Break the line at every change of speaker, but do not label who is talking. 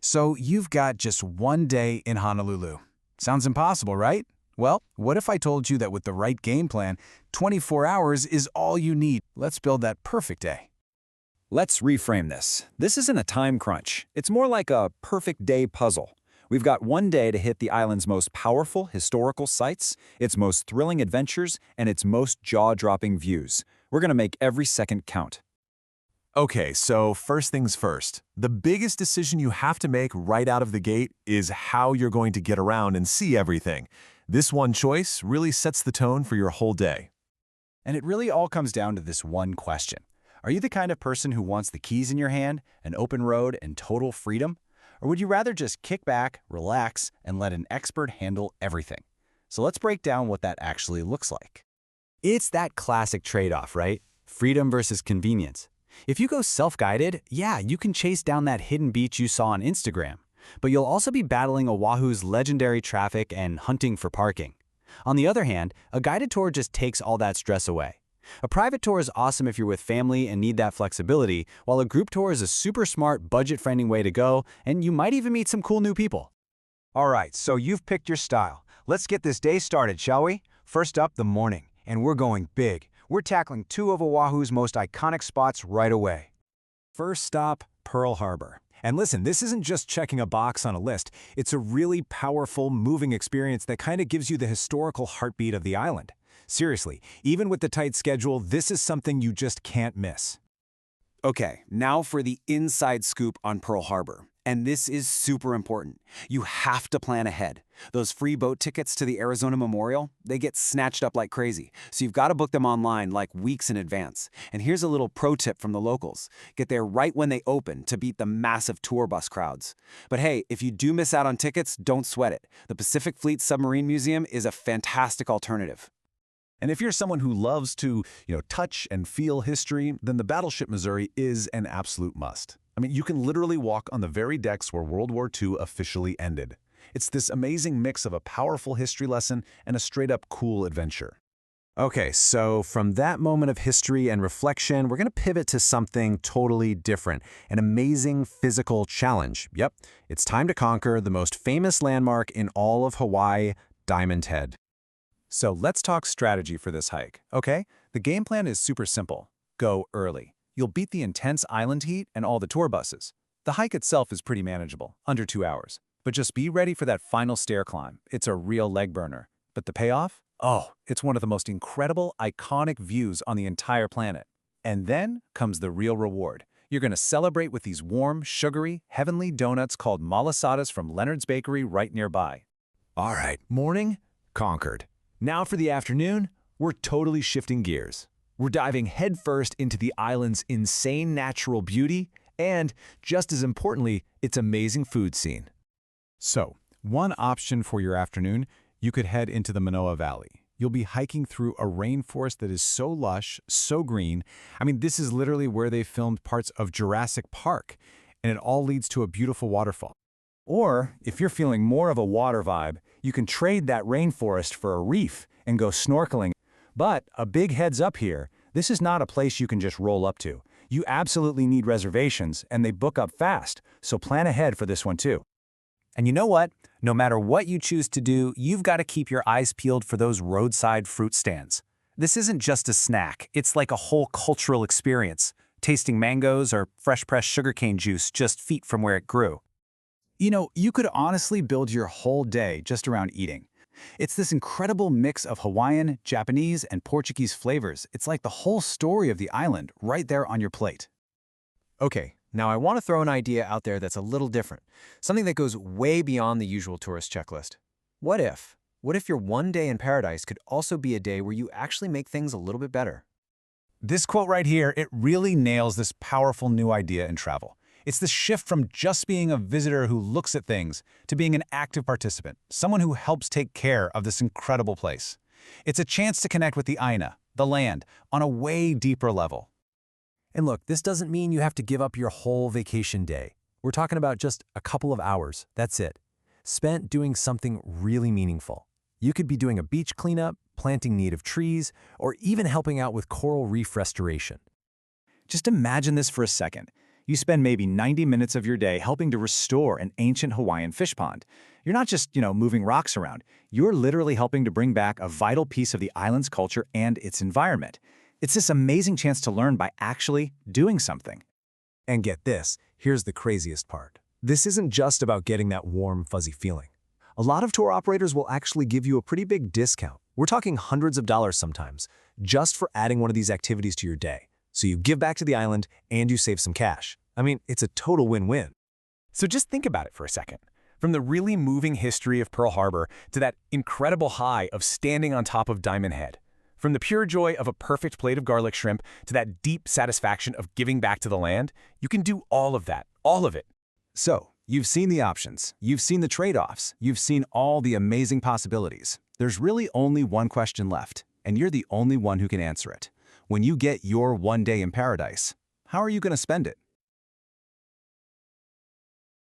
So you've got just one day in Honolulu. Sounds impossible, right? Well, what if I told you that with the right game plan, 24 hours is all you need? Let's build that perfect day.
Let's reframe this. This isn't a time crunch. It's more like a perfect day puzzle. We've got one day to hit the island's most powerful historical sites, its most thrilling adventures, and its most jaw-dropping views. We're going to make every second count.
Okay, so first things first. The biggest decision you have to make right out of the gate is how you're going to get around and see everything. This one choice really sets the tone for your whole day.
And it really all comes down to this one question. Are you the kind of person who wants the keys in your hand, an open road, and total freedom? Or would you rather just kick back, relax, and let an expert handle everything? So let's break down what that actually looks like.
It's that classic trade-off, right? Freedom versus convenience. If you go self-guided, yeah, you can chase down that hidden beach you saw on Instagram. But you'll also be battling Oahu's legendary traffic and hunting for parking. On the other hand, a guided tour just takes all that stress away. A private tour is awesome if you're with family and need that flexibility, while a group tour is a super smart, budget-friendly way to go, and you might even meet some cool new people.
All right, so you've picked your style. Let's get this day started, shall we? First up, the morning, and we're going big. We're tackling two of Oahu's most iconic spots right away.
First stop, Pearl Harbor. And listen, this isn't just checking a box on a list. It's a really powerful, moving experience that kind of gives you the historical heartbeat of the island. Seriously, even with the tight schedule, this is something you just can't miss.
Okay, now for the inside scoop on Pearl Harbor. And this is super important. You have to plan ahead. Those free boat tickets to the Arizona Memorial, they get snatched up like crazy. So you've got to book them online like weeks in advance. And here's a little pro tip from the locals. Get there right when they open to beat the massive tour bus crowds. But hey, if you do miss out on tickets, don't sweat it. The Pacific Fleet Submarine Museum is a fantastic alternative.
And if you're someone who loves to, touch and feel history, then the Battleship Missouri is an absolute must. I mean, you can literally walk on the very decks where World War II officially ended. It's this amazing mix of a powerful history lesson and a straight-up cool adventure.
Okay, so from that moment of history and reflection, we're going to pivot to something totally different, an amazing physical challenge. Yep, it's time to conquer the most famous landmark in all of Hawaii, Diamond Head.
So let's talk strategy for this hike, okay? The game plan is super simple. Go early. You'll beat the intense island heat and all the tour buses. The hike itself is pretty manageable, under 2 hours. But just be ready for that final stair climb. It's a real leg burner. But the payoff? Oh, it's one of the most incredible, iconic views on the entire planet. And then comes the real reward. You're going to celebrate with these warm, sugary, heavenly donuts called malasadas from Leonard's Bakery right nearby.
All right, morning, conquered. Now for the afternoon, we're totally shifting gears. We're diving headfirst into the island's insane natural beauty and, just as importantly, its amazing food scene.
So, one option for your afternoon, you could head into the Manoa Valley. You'll be hiking through a rainforest that is so lush, so green. I mean, this is literally where they filmed parts of Jurassic Park, and it all leads to a beautiful waterfall. Or, if you're feeling more of a water vibe, you can trade that rainforest for a reef and go snorkeling. But a big heads up here, this is not a place you can just roll up to. You absolutely need reservations, and they book up fast, so plan ahead for this one too. And you know what? No matter what you choose to do, you've got to keep your eyes peeled for those roadside fruit stands. This isn't just a snack, it's like a whole cultural experience, tasting mangoes or fresh-pressed sugarcane juice just feet from where it grew. You could honestly build your whole day just around eating. It's this incredible mix of Hawaiian, Japanese, and Portuguese flavors. It's like the whole story of the island right there on your plate.
Okay, now I want to throw an idea out there that's a little different, something that goes way beyond the usual tourist checklist. What if your one day in paradise could also be a day where you actually make things a little bit better?
This quote right here, it really nails this powerful new idea in travel. It's the shift from just being a visitor who looks at things to being an active participant, someone who helps take care of this incredible place. It's a chance to connect with the Aina, the land, on a way deeper level.
And look, this doesn't mean you have to give up your whole vacation day. We're talking about just a couple of hours, that's it, spent doing something really meaningful. You could be doing a beach cleanup, planting native trees, or even helping out with coral reef restoration.
Just imagine this for a second. You spend maybe 90 minutes of your day helping to restore an ancient Hawaiian fish pond. You're not just, moving rocks around. You're literally helping to bring back a vital piece of the island's culture and its environment. It's this amazing chance to learn by actually doing something.
And get this, here's the craziest part. This isn't just about getting that warm, fuzzy feeling. A lot of tour operators will actually give you a pretty big discount. We're talking hundreds of dollars sometimes, just for adding one of these activities to your day. So you give back to the island and you save some cash. I mean, it's a total win-win.
So just think about it for a second. From the really moving history of Pearl Harbor to that incredible high of standing on top of Diamond Head. From the pure joy of a perfect plate of garlic shrimp to that deep satisfaction of giving back to the land, you can do all of that, all of it.
So, you've seen the options, you've seen the trade-offs, you've seen all the amazing possibilities. There's really only one question left, and you're the only one who can answer it. When you get your one day in paradise, how are you going to spend it?